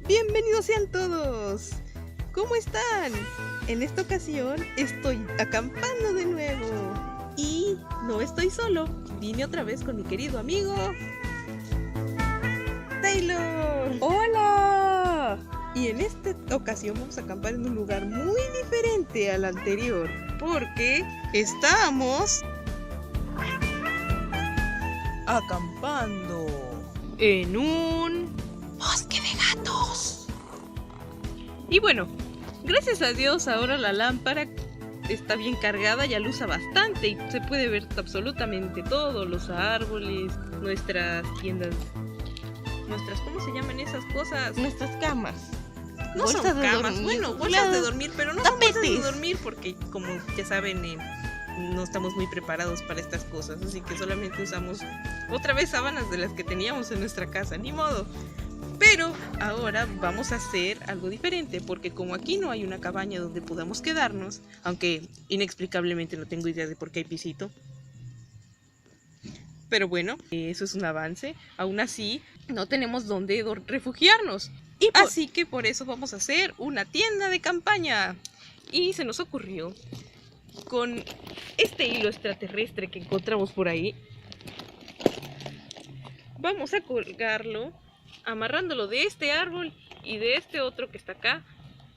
Bienvenidos sean todos. ¿Cómo están? En esta ocasión estoy acampando de nuevo. Y no estoy solo. Vine otra vez con mi querido amigo Taylor. ¡Hola! Y en esta ocasión vamos a acampar en un lugar muy diferente al anterior, porque estamos acampando en un bosque de gatos. Y bueno, gracias a Dios ahora la lámpara está bien cargada, ya luza bastante y se puede ver absolutamente todo, los árboles, nuestras tiendas, ¿cómo se llaman esas cosas? Nuestras camas. No son Bolsas de camas, dormir, bueno, bolsas de dormir, pero no son bolsas de tapetes. dormir porque, como ya saben, no estamos muy preparados para estas cosas, así que solamente usamos otra vez sábanas de las que teníamos en nuestra casa, ni modo. Pero ahora vamos a hacer algo diferente, porque como aquí no hay una cabaña donde podamos quedarnos, aunque inexplicablemente no tengo idea de por qué hay pisito. Pero bueno, eso es un avance. Aún así, no tenemos dónde refugiarnos. Así que por eso vamos a hacer una tienda de campaña. Y se nos ocurrió, con este hilo extraterrestre que encontramos por ahí, vamos a colgarlo, amarrándolo de este árbol y de este otro que está acá.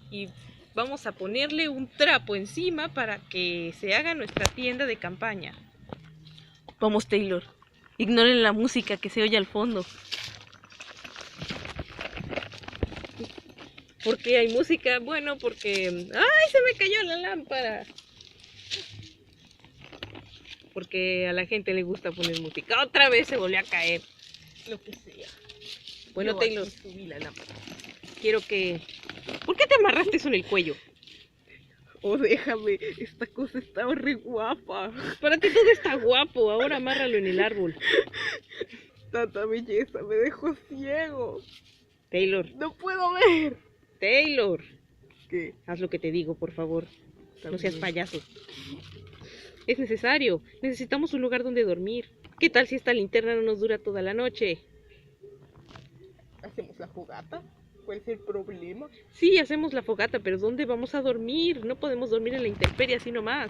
Y vamos a ponerle un trapo encima para que se haga nuestra tienda de campaña. Vamos, Taylor. Ignoren la música que se oye al fondo. ¿Por qué hay música? Bueno, porque... ¡ay, se me cayó la lámpara! Porque a la gente le gusta poner música. ¡Otra vez se volvió a caer! Lo que sea. Bueno, Yo Taylor, aquí subí la lámpara. quiero que... ¿por qué te amarraste eso en el cuello? Oh, déjame. Esta cosa estaba re guapa. Para ti todo está guapo. Ahora amárralo en el árbol. Tanta belleza me dejó ciego. Taylor, No puedo ver. Taylor. ¿Qué? Haz lo que te digo, por favor. No seas También. payaso. Es necesario. Necesitamos un lugar donde dormir. ¿Qué tal si esta linterna no nos dura toda la noche? ¿Hacemos la fogata? ¿Cuál es el problema? Sí, hacemos la fogata, pero ¿dónde vamos a dormir? No podemos dormir en la intemperie así nomás.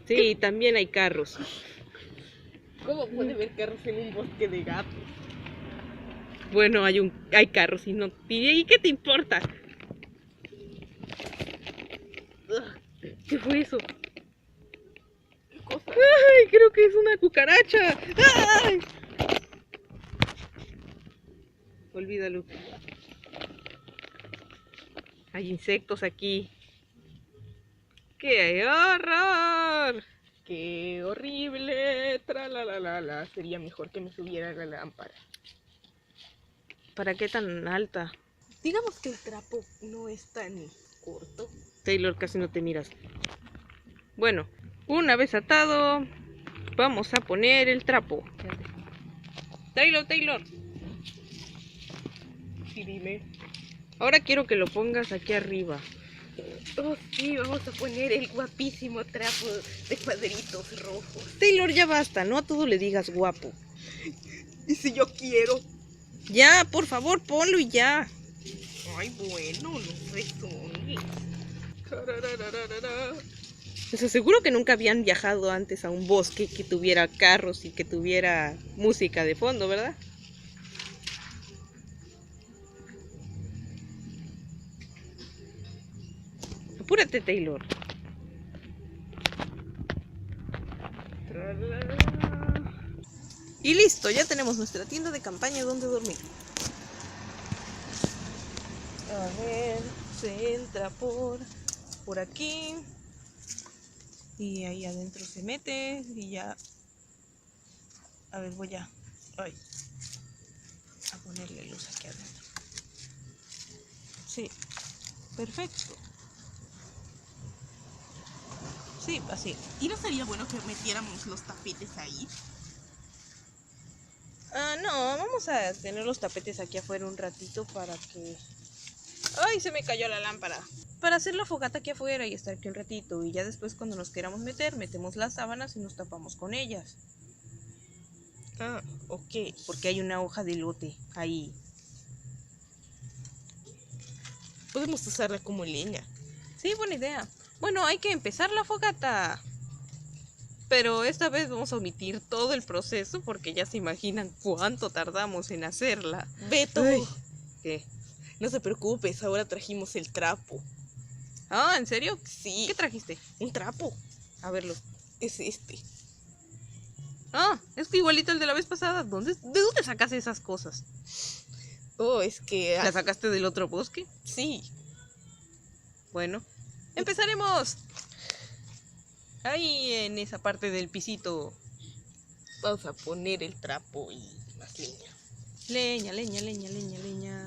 Sí, también hay carros. ¿Cómo puede haber carros en un bosque de gatos? Bueno, hay carros y no... ¿y qué te importa? Ugh, ¿qué fue eso? ¿Qué cosa? ¡Ay, creo que es una cucaracha! ¡Ay! Olvídalo. Hay insectos aquí. ¡Qué horror! ¡Qué horrible! Tralalalala. Sería mejor que me subiera a la lámpara. ¿Para qué tan alta? Digamos que el trapo no es tan corto. Taylor, casi no te miras. Bueno, una vez atado, vamos a poner el trapo. Taylor. Sí, dime. Ahora quiero que lo pongas aquí arriba. Oh, sí, vamos a poner el guapísimo trapo de cuadritos rojos. Taylor, ya basta, no a todo le digas guapo. ¿Y si yo quiero? Ya, por favor, ponlo y ya. Ay, bueno, no resones. Les aseguro que nunca habían viajado antes a un bosque que tuviera carros y que tuviera música de fondo, ¿verdad? Apúrate, Taylor. Y listo, ya tenemos nuestra tienda de campaña donde dormir. A ver, se entra por aquí. Y ahí adentro se mete y ya... a ver, voy a ponerle luz aquí adentro. Sí, perfecto. Sí, así. ¿Y no sería bueno que metiéramos los tapetes ahí? No, vamos a tener los tapetes aquí afuera un ratito para que... ¡ay, se me cayó la lámpara! Para hacer la fogata aquí afuera y estar aquí un ratito. Y ya después cuando nos queramos meter, metemos las sábanas y nos tapamos con ellas. Ah, ok. porque hay una hoja de elote ahí. Podemos usarla como leña. Sí, buena idea. Bueno, hay que empezar la fogata. Pero esta vez vamos a omitir todo el proceso porque ya se imaginan cuánto tardamos en hacerla. Beto, Ay, ¿qué? no te preocupes, ahora trajimos el trapo. Ah, ¿en serio? Sí, ¿Qué trajiste? un trapo. A verlo. Es este. Ah, es que igualito el de la vez pasada. ¿De dónde sacas esas cosas? Oh, es que... ¿La sacaste del otro bosque? Sí. Bueno, empezaremos. Ahí en esa parte del pisito. Vamos a poner el trapo y más leña. Leña, leña, leña, leña, leña.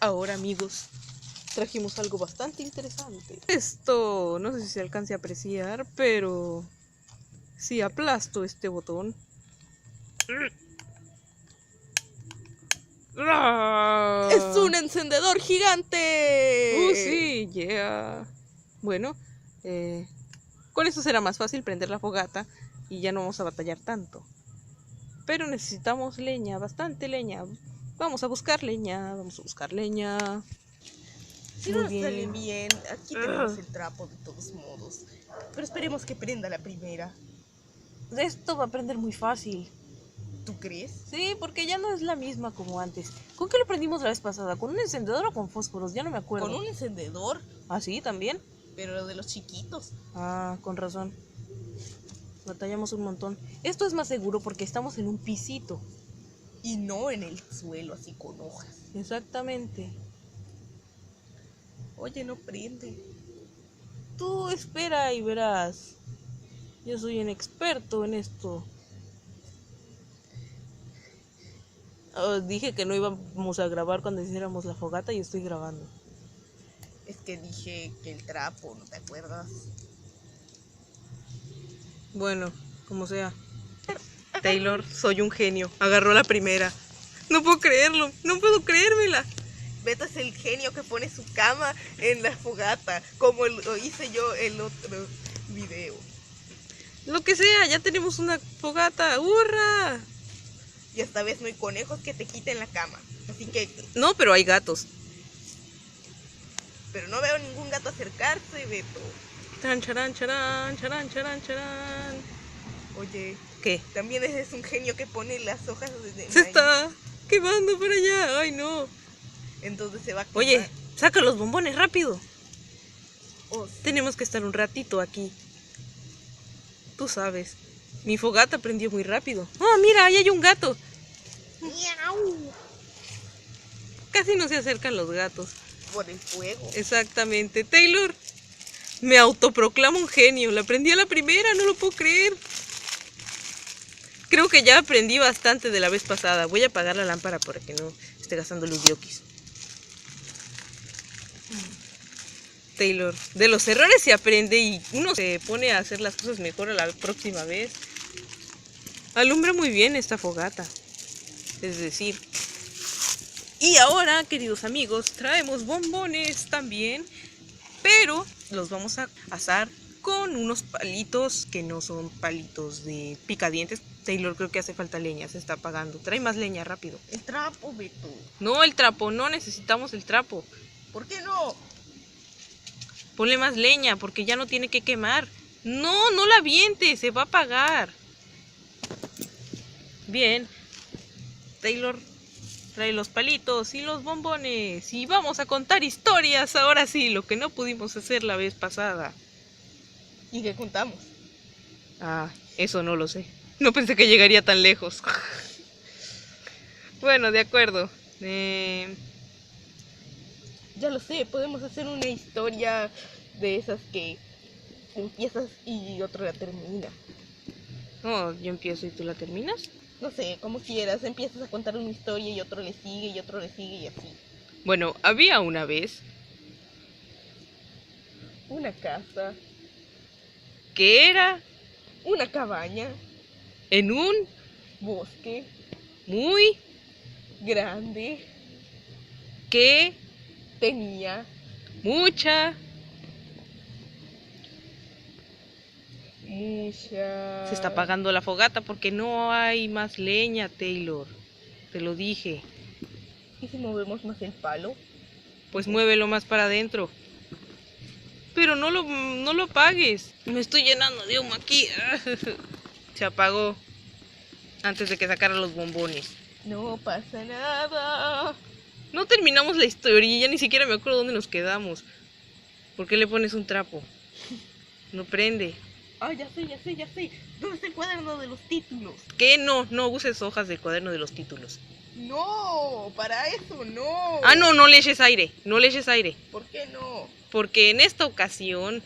Ahora, amigos, trajimos algo bastante interesante. Esto, no sé si se alcance a apreciar, pero si aplasto este botón. ¡Es un encendedor gigante! Sí, yeah. Bueno, con eso será más fácil prender la fogata y ya no vamos a batallar tanto. Pero necesitamos leña, bastante leña. Vamos a buscar leña, vamos a buscar leña. Si Muy no nos sale bien. bien, aquí tenemos el trapo de todos modos. Pero esperemos que prenda la primera. Esto va a prender muy fácil. ¿Tú crees? Sí, porque ya no es la misma como antes. ¿Con qué lo prendimos la vez pasada? ¿Con un encendedor o con fósforos? Ya no me acuerdo. Con un encendedor, ¿Ah, sí? ¿También? pero lo de los chiquitos. Ah, con razón. Batallamos un montón. Esto es más seguro porque estamos en un pisito. Y no en el suelo, así con hojas. Exactamente. Oye, no prende. Tú espera y verás. Yo soy un experto en esto. Oh, dije que no íbamos a grabar cuando hiciéramos la fogata y estoy grabando. Es que dije que el trapo, ¿no te acuerdas? Bueno, como sea. Taylor, soy un genio. Agarró la primera. No puedo creerlo. No puedo creérmela. Beto es el genio que pone su cama en la fogata, como lo hice yo el otro video. Lo que sea, ya tenemos una fogata. ¡Hurra! Y esta vez no hay conejos que te quiten la cama. Así que, No, pero hay gatos. pero no veo ningún gato acercarse, Beto. Charan, charan, charan, charan, charan, charan. Oye, ¿Qué? también ese es un genio que pone las hojas de Se maíz. está quemando para allá. Ay, no. Entonces se va a quemar. Oye, saca los bombones rápido. Oh, sí. Tenemos que estar un ratito aquí. Tú sabes. Mi fogata prendió muy rápido. Oh, mira, ahí hay un gato. ¡Miau! Casi no se acercan los gatos. Por el fuego. Exactamente. Taylor, me autoproclamo un genio. La aprendí a la primera, no lo puedo creer. Creo que ya aprendí bastante de la vez pasada. Voy a apagar la lámpara para que no esté gastando luz diokis. Taylor, de los errores se aprende y uno se pone a hacer las cosas mejor a la próxima vez. Alumbra muy bien esta fogata. Es decir. Y ahora, queridos amigos, traemos bombones también. Pero los vamos a asar con unos palitos que no son palitos de picadientes. Taylor, creo que hace falta leña, se está apagando. Trae más leña, rápido. El trapo, Beto. No, el trapo, no necesitamos el trapo. ¿Por qué no? Ponle más leña porque ya no tiene que quemar. No, no la aviente, se va a apagar. Bien. Taylor, trae los palitos y los bombones. Y vamos a contar historias, ahora sí, lo que no pudimos hacer la vez pasada. ¿Y qué contamos? Ah, eso no lo sé. No pensé que llegaría tan lejos. Bueno, de acuerdo. Ya lo sé, podemos hacer una historia de esas que empiezas y otro la termina. Oh, yo empiezo y tú la terminas. No sé, como quieras, empiezas a contar una historia y otro le sigue y otro le sigue y así. Bueno, había una vez Una casa, que era una cabaña, en un bosque, muy grande, que tenía mucha Mucha. Se está apagando la fogata porque no hay más leña, Taylor. Te lo dije. ¿Y si movemos más el palo? Pues muévelo más para adentro. Pero no lo apagues. Me estoy llenando de humo aquí. Se apagó antes de que sacara los bombones. No pasa nada. No terminamos la historia y ya ni siquiera me acuerdo dónde nos quedamos. ¿Por qué le pones un trapo? No prende. Ah, ya sé. ¿Dónde está el cuaderno de los títulos? ¿Qué? No uses hojas del cuaderno de los títulos. No, para eso no. Ah, no le eches aire. No le eches aire. ¿Por qué no? Porque en esta ocasión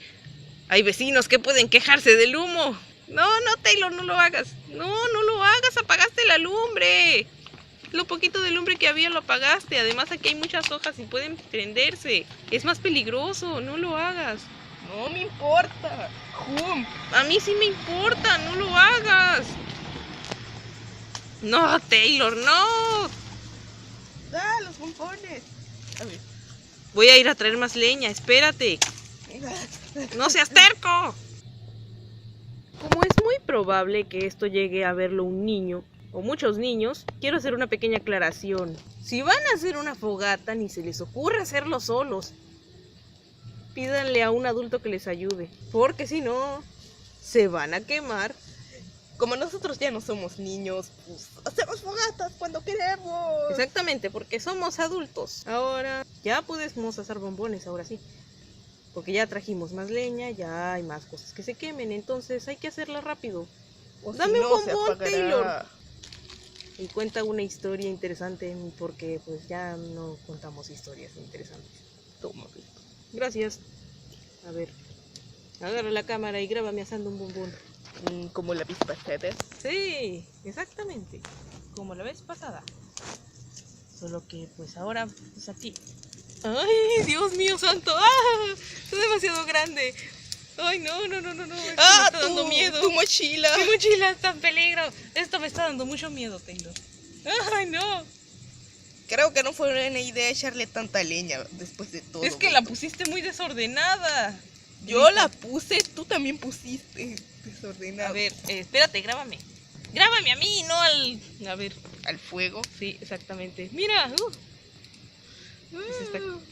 hay vecinos que pueden quejarse del humo. No, Taylor, no lo hagas. No lo hagas, apagaste la lumbre. Lo poquito de lumbre que había lo apagaste. Además aquí hay muchas hojas y pueden prenderse. Es más peligroso, no lo hagas. No me importa. ¡Jum! A mí sí me importa, no lo hagas. No, Taylor, no. ¡Ah, los bombones! A ver. Voy a ir a traer más leña, espérate. No seas terco. Como es muy probable que esto llegue a verlo un niño o muchos niños, quiero hacer una pequeña aclaración. Si van a hacer una fogata, ni se les ocurre hacerlo solos. Pídanle a un adulto que les ayude, porque si no, se van a quemar. Como nosotros ya no somos niños, pues hacemos fogatas cuando queremos. Exactamente, porque somos adultos. Ahora ya podemos hacer bombones, ahora sí. Porque ya trajimos más leña, ya hay más cosas que se quemen, entonces hay que hacerla rápido. O Dame si no, un se bombón, apagará. Taylor. Y cuenta una historia interesante, porque pues ya no contamos historias interesantes. Toma, Beto. Gracias. A ver, agarra la cámara y grábame asando un bombón. Como la vez pasada. Sí, exactamente, como la vez pasada. Solo que pues ahora pues aquí. ¡Ay, Dios mío santo! ¡Ah! Es demasiado grande. ¡Ay, no! Esto me está dando miedo. Tu mochila. Mi mochila está en peligro. Esto me está dando mucho miedo, Taylor. ¡Ay, no! Creo que no fue buena idea echarle tanta leña después de todo. Es que la pusiste muy desordenada. Yo la puse, tú también pusiste desordenada. A ver, espérate, grábame. Grábame a mí, no al... A ver, al fuego. sí, exactamente. Mira,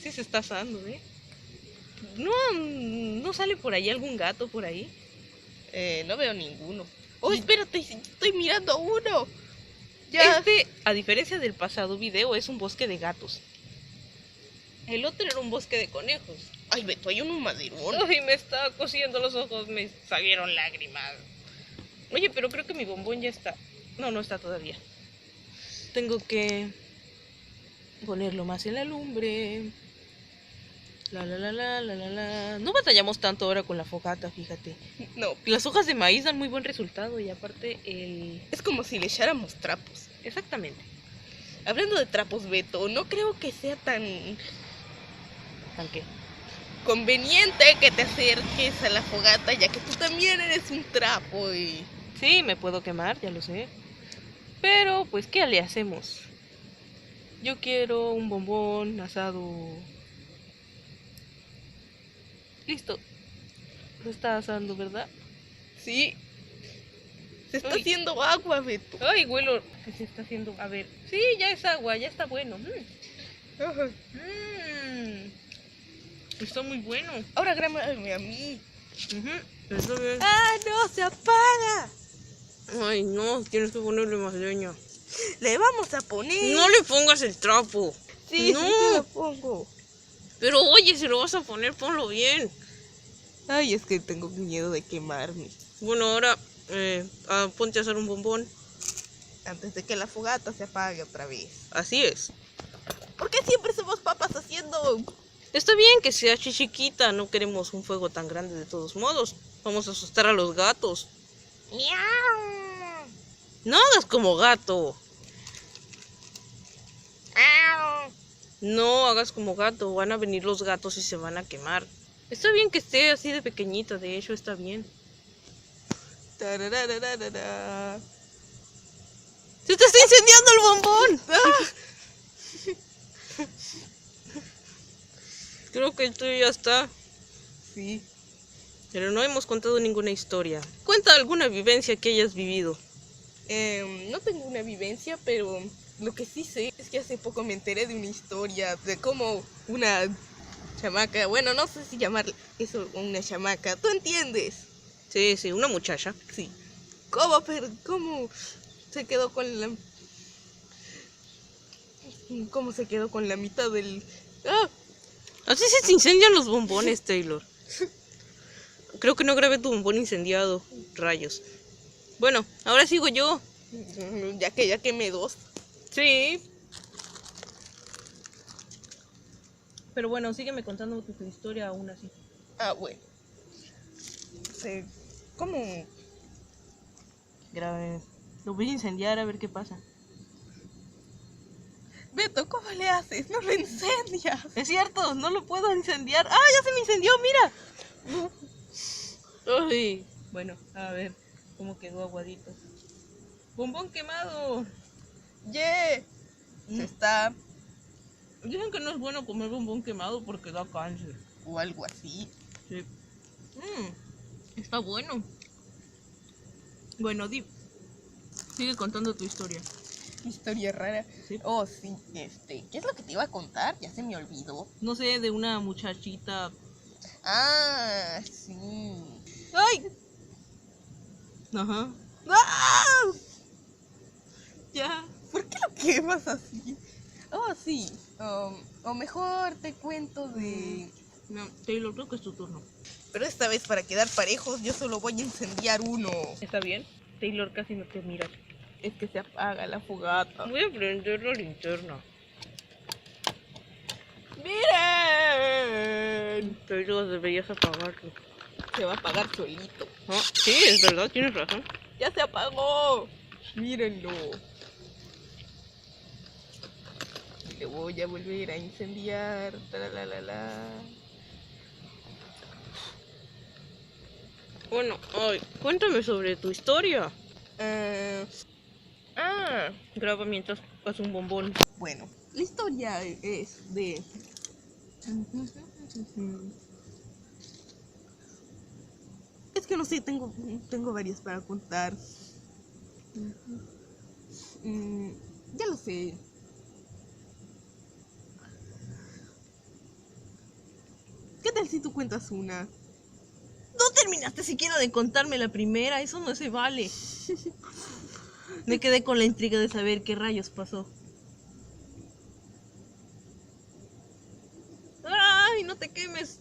sí se está asando, ¿eh? No sale por ahí algún gato por ahí. No veo ninguno. Oh, espérate, estoy mirando a uno. Ya. Este, a diferencia del pasado video, es un bosque de gatos. El otro era un bosque de conejos. Ay, Beto, hay un maderón. Ay, me está cosiendo los ojos, me salieron lágrimas. Oye, pero creo que mi bombón ya está. No está todavía. Tengo que ponerlo más en la lumbre. No batallamos tanto ahora con la fogata, fíjate. No, Las hojas de maíz dan muy buen resultado y aparte el... es como si le echáramos trapos. Exactamente. Hablando de trapos, Beto, no creo que sea tan ¿Tan qué? conveniente que te acerques a la fogata, ya que tú también eres un trapo y... Sí, me puedo quemar, ya lo sé. Pero, pues, ¿qué le hacemos? Yo quiero un bombón asado. Listo. Lo está asando, ¿verdad? Sí. Se está Uy. haciendo agua, Beto. Ay, huelo. ¿Qué se está haciendo? A ver. Sí, ya es agua, ya está bueno. Está muy bueno. Ahora grábame a mí. Está bien. ¡Ah, no! ¡Se apaga! Ay, no, tienes que ponerle más leña. Le vamos a poner. No le pongas el trapo. Sí, no. sí te lo pongo. Pero oye, si lo vas a poner, ponlo bien. Ay, es que tengo miedo de quemarme. Bueno, ahora ponte a hacer un bombón. Antes de que la fogata se apague otra vez. Así es. ¿Por qué siempre somos papas haciendo? Está bien que sea chiquita, no queremos un fuego tan grande de todos modos. Vamos a asustar a los gatos. ¡Miau! No hagas como gato. ¡Au! No hagas como gato, van a venir los gatos y se van a quemar. Está bien que esté así de pequeñita, de hecho está bien. Tararararara. ¡Se te está incendiando el bombón! Creo que el tuyo ya está. Sí. Pero no hemos contado ninguna historia. Cuenta alguna vivencia que hayas vivido. No tengo una vivencia, pero lo que sí sé es que hace poco me enteré de una historia de cómo una chamaca, bueno, no sé si llamar eso una chamaca, ¿tú entiendes? Sí, sí, una muchacha. Sí. ¿Cómo se quedó con la... ¿Cómo se quedó con la mitad del... ¡Ah! Así se incendian los bombones, Taylor. Creo que no grabé tu bombón incendiado. Rayos. Bueno, ahora sigo yo. Ya quemé dos. Sí. Pero bueno, sígueme contando tu historia aún así. Ah, bueno. ¿Cómo? Grave. Lo voy a incendiar a ver qué pasa. Beto, ¿cómo le haces? No lo incendias. Es cierto, no lo puedo incendiar. ¡Ah, ya se me incendió! ¡Mira! Ay. Bueno, a ver cómo quedó aguadito. ¡Bombón quemado! ¡Yeah! Se está... Dicen que no es bueno comer bombón quemado porque da cáncer. O algo así. Sí. Está bueno. Bueno, sigue contando tu historia. Historia rara. Sí. Oh, sí, ¿qué es lo que te iba a contar? Ya se me olvidó. No sé, de una muchachita. Ah, sí. ¡Ay! Ajá. ¡Ah! Ya. ¿Por qué lo quemas así? Oh, sí. O mejor te cuento de... No, Taylor, creo que es tu turno. Pero esta vez para quedar parejos yo solo voy a incendiar uno. ¿Está bien? Taylor casi no te mira. Es que se apaga la fogata. Voy a prender la linterna. ¡Miren! Taylor, deberías apagarlo. Se va a apagar solito. Ah, sí, es verdad, tienes razón. ¡Ya se apagó! Mírenlo. Le voy a volver a incendiar. Tralalala. Bueno, cuéntame sobre tu historia. Graba mientras haces un bombón. Bueno, la historia es de... Es que no sé, tengo varias para contar. Ya lo sé. ¿Qué tal si tú cuentas una? No terminaste siquiera de contarme la primera, eso no se vale. Me quedé con la intriga de saber qué rayos pasó. ¡Ay, no te quemes!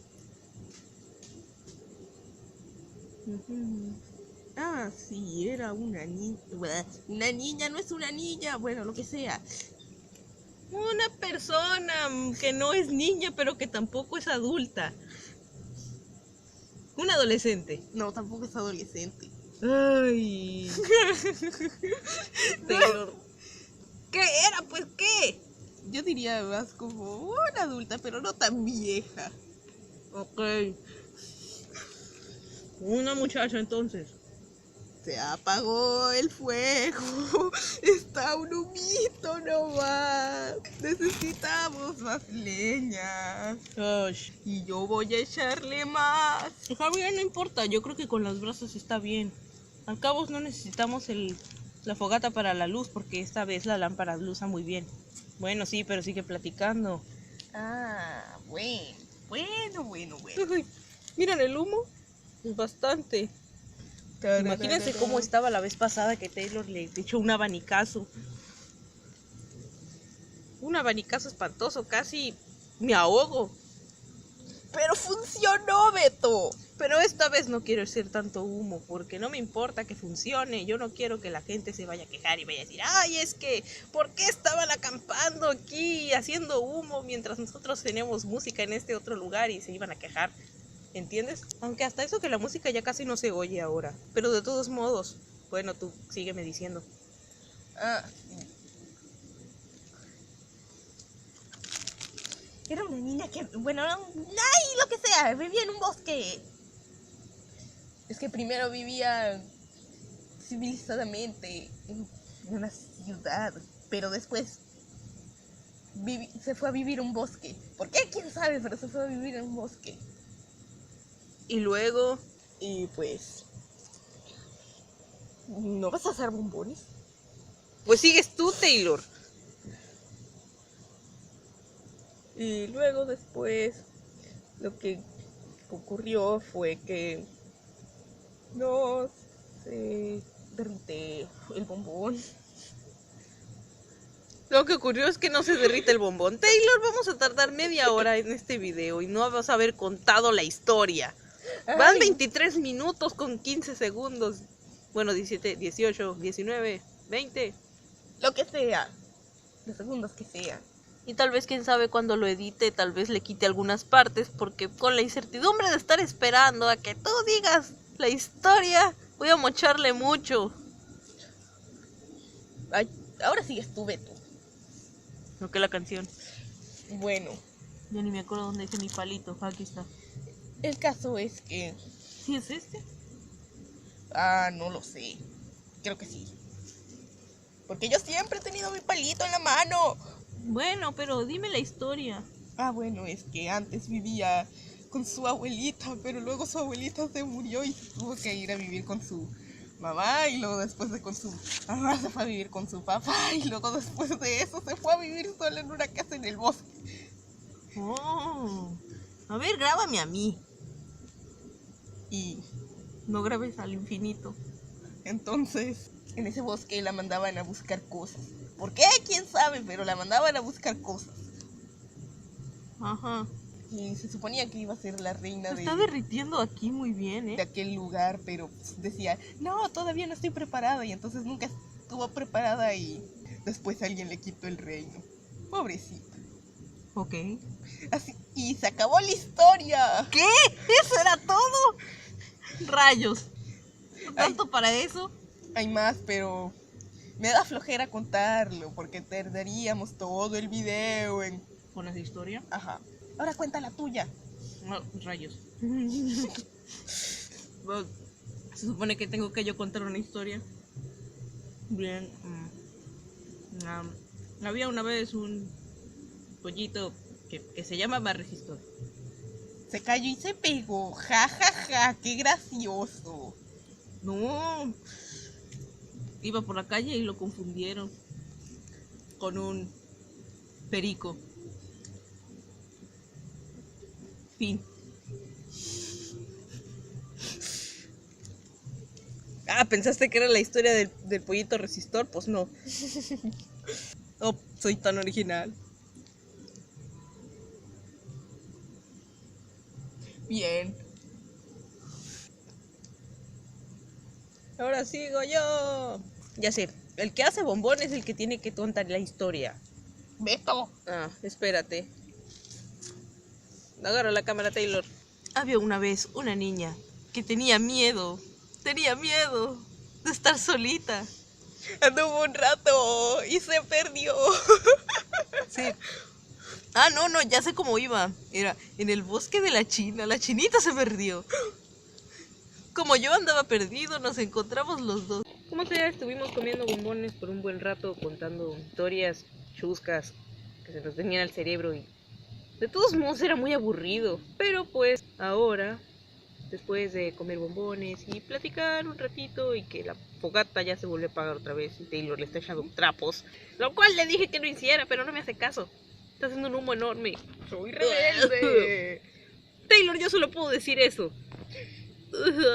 Ah, sí, era una niña. Una niña no es una niña, bueno, lo que sea. Una persona que no es niña, pero que tampoco es adulta. Un adolescente. No, tampoco es adolescente. Ay. Taylor. ¿Qué era? Pues, ¿qué? Yo diría más como una adulta, pero no tan vieja. Ok. Una muchacha entonces. Se apagó el fuego. Está un humito nomás. Necesitamos más leña. Ay. Y yo voy a echarle más. Javier, no importa, yo creo que con las brasas está bien. Al cabo no necesitamos la fogata para la luz porque esta vez la lámpara luza muy bien. Bueno, sí, pero sigue platicando. Ah, bueno. Uy, ¿miran el humo? Es bastante. Imagínense cómo estaba la vez pasada que Taylor le echó un abanicazo. Un abanicazo espantoso, casi me ahogo. Pero funcionó, Beto. Pero esta vez no quiero hacer tanto humo, porque no me importa que funcione. Yo no quiero que la gente se vaya a quejar y vaya a decir, ay, es que, ¿por qué estaban acampando aquí haciendo humo mientras nosotros tenemos música en este otro lugar? Y se iban a quejar, ¿entiendes? Aunque hasta eso que la música ya casi no se oye ahora. Pero de todos modos, bueno, tú sígueme diciendo. Ah, sí. Era una niña que, bueno, ¡ay! Lo que sea, vivía en un bosque. Es que primero vivía civilizadamente en una ciudad, pero después se fue a vivir a un bosque. ¿Por qué? ¿Quién sabe? Pero se fue a vivir en un bosque. Y luego, Y pues... ¿No vas a hacer bombones? Pues sigues tú, Taylor. Y luego después lo que ocurrió fue que no se derrite el bombón. Lo que ocurrió es que no se derrite el bombón. Taylor, vamos a tardar media hora en este video y no vas a haber contado la historia. Van 23 minutos con 15 segundos. Bueno, 17, 18, 19, 20. Lo que sea. Los segundos que sean. Y tal vez, quién sabe, cuando lo edite, tal vez le quite algunas partes, porque con la incertidumbre de estar esperando a que tú digas la historia, voy a mocharle mucho. Ay, ahora sí estuve tú. No, que la canción. Bueno, Ya ni me acuerdo dónde dejé mi palito. Aquí está. el caso es que... ¿Sí es este? no lo sé. Creo que sí. Porque yo siempre he tenido mi palito en la mano. Bueno, pero dime la historia. Bueno, es que antes vivía con su abuelita, pero luego su abuelita se murió y se tuvo que ir a vivir con su mamá, y luego después de con su mamá se fue a vivir con su papá, y luego después de eso se fue a vivir sola en una casa en el bosque. Oh. A ver, grábame a mí. Y No grabes al infinito. entonces en ese bosque la mandaban a buscar cosas. ¿Por qué? ¿Quién sabe? Pero la mandaban a buscar cosas. Ajá. Y se suponía que iba a ser la reina Se está derritiendo aquí muy bien, de aquel lugar, pero decía, no, todavía no estoy preparada, y entonces nunca estuvo preparada y después alguien le quitó el reino. Pobrecita. Ok. Así, y se acabó la historia. ¿Qué? ¿Eso era todo? Rayos. ¿Tanto para eso? Hay más, pero me da flojera contarlo porque perderíamos todo el video en... ¿Con esa historia? Ajá. Ahora cuenta la tuya. No, rayos. Bueno, se supone que tengo que yo contar una historia. Bien. Había una vez un pollito que se llamaba Resistor. Se cayó y se pegó. Ja, ja, ja. Qué gracioso. No. Iba por la calle y lo confundieron con un perico. Fin. ¿Pensaste que era la historia del pollito resistor? Pues no. No soy tan original. Bien. Ahora sigo yo. Ya sé, el que hace bombón es el que tiene que contar la historia. Beto. Espérate. Agarra la cámara, Taylor. Había una vez una niña que tenía miedo de estar solita. Anduvo un rato y se perdió. Sí. No, ya sé cómo iba. Era en el bosque de la China. La chinita se perdió. Como yo andaba perdido, nos encontramos los dos. Como sea, estuvimos comiendo bombones por un buen rato, contando historias chuscas que se nos venían al cerebro, y de todos modos era muy aburrido. Pero pues ahora, después de comer bombones y platicar un ratito, y que la fogata ya se volvió a apagar otra vez y Taylor le está echando trapos, lo cual le dije que no hiciera, pero no me hace caso. Está haciendo un humo enorme. Soy rebelde. Taylor, yo solo puedo decir eso.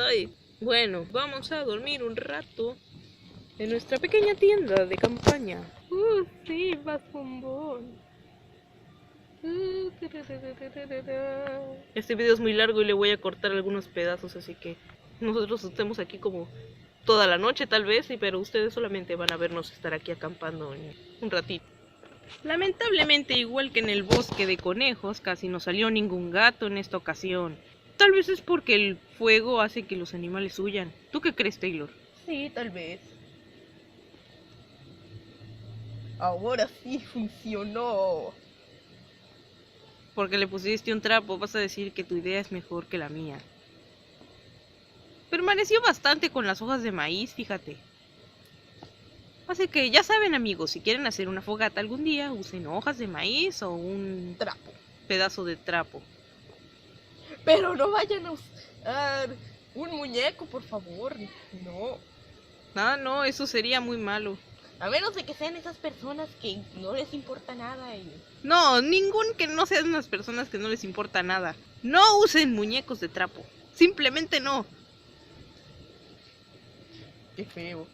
Ay. Bueno, vamos a dormir un rato en nuestra pequeña tienda de campaña. Sí, más bombón. Este video es muy largo y le voy a cortar algunos pedazos, así que nosotros estemos aquí como toda la noche tal vez, pero ustedes solamente van a vernos estar aquí acampando un ratito. Lamentablemente, igual que en el bosque de conejos, casi no salió ningún gato en esta ocasión. Tal vez es porque el fuego hace que los animales huyan. ¿Tú qué crees, Taylor? Sí, tal vez. Ahora sí funcionó. Porque le pusiste un trapo, vas a decir que tu idea es mejor que la mía. Permaneció bastante con las hojas de maíz, fíjate. Así que ya saben, amigos, si quieren hacer una fogata algún día, usen hojas de maíz o un Trapo. pedazo de trapo. Pero no vayan a usar Un muñeco, por favor. No. Ah, no, eso sería muy malo. A menos de que sean esas personas que no les importa nada y... No, ningún que no sean unas personas que no les importa nada. No usen muñecos de trapo. Simplemente no. Qué feo.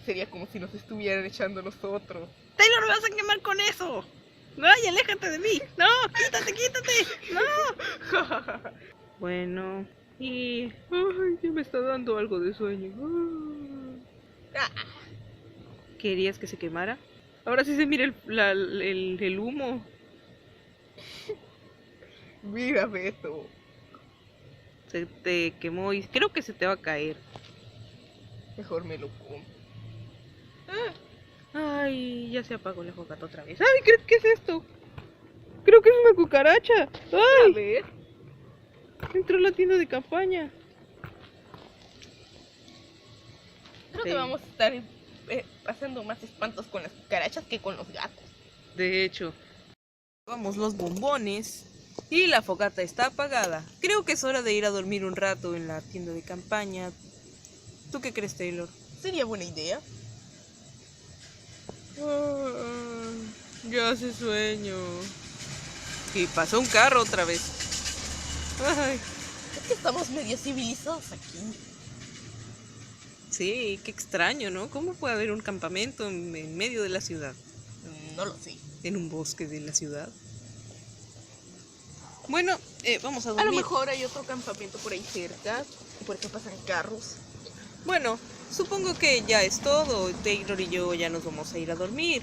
Sería como si nos estuvieran echando nosotros. Taylor, me vas a quemar con eso. Ay, aléjate de mí. No, quítate, quítate. No. Bueno, y... Ay, ya me está dando algo de sueño. Ah, ¿Querías que se quemara? Ahora sí se mira el humo. mira, Beto. Se te quemó y creo que se te va a caer. Mejor me lo como. Ay, ya se apagó la fogata otra vez. Ay, ¿qué es esto? Creo que es una cucaracha. A Ay, ver. entró a la tienda de campaña. Creo Sí. que vamos a estar haciendo más espantos con las cucarachas que con los gatos. De hecho, vamos los bombones y la fogata está apagada. Creo que es hora de ir a dormir un rato en la tienda de campaña. ¿Tú qué crees, Taylor? Sería buena idea. Ya hace sueño. Y pasó un carro otra vez. Ay, Es que estamos medio civilizados aquí. sí, qué extraño, ¿no? ¿Cómo puede haber un campamento en medio de la ciudad? No lo sé. En un bosque de la ciudad. Bueno, vamos a A dormir. lo mejor hay otro campamento por ahí cerca. Por eso pasan carros. Bueno, supongo que ya es todo. Taylor y yo ya nos vamos a ir a dormir.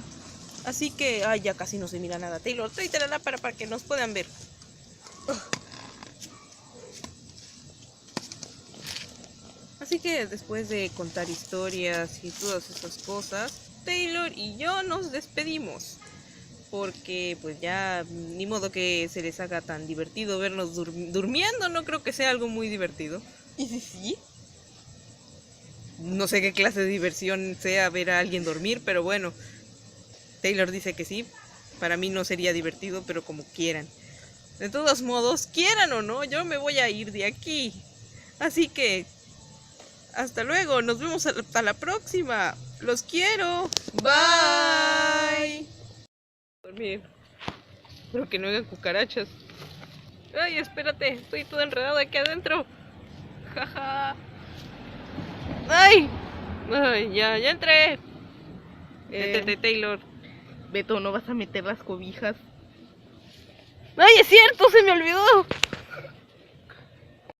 Así que, ay, ya casi no se mira nada. Taylor, tráete la lámpara para que nos puedan ver. Así que después de contar historias y todas esas cosas, Taylor y yo nos despedimos. Porque pues ya ni modo que se les haga tan divertido vernos durmiendo. No creo que sea algo muy divertido. ¿Y si sí? No sé qué clase de diversión sea ver a alguien dormir, pero bueno. Taylor dice que sí. Para mí no sería divertido, pero como quieran. De todos modos, quieran o no, yo me voy a ir de aquí. Así que, hasta luego. Nos vemos hasta la próxima. Los quiero. Bye. Dormir. Espero que no hagan cucarachas. Ay, espérate. Estoy todo enredado aquí adentro. Jaja. ¡Ay! ¡Ay, ya entré! Métete, Taylor. Beto, ¿no vas a meter las cobijas? ¡Ay, es cierto! ¡Se me olvidó!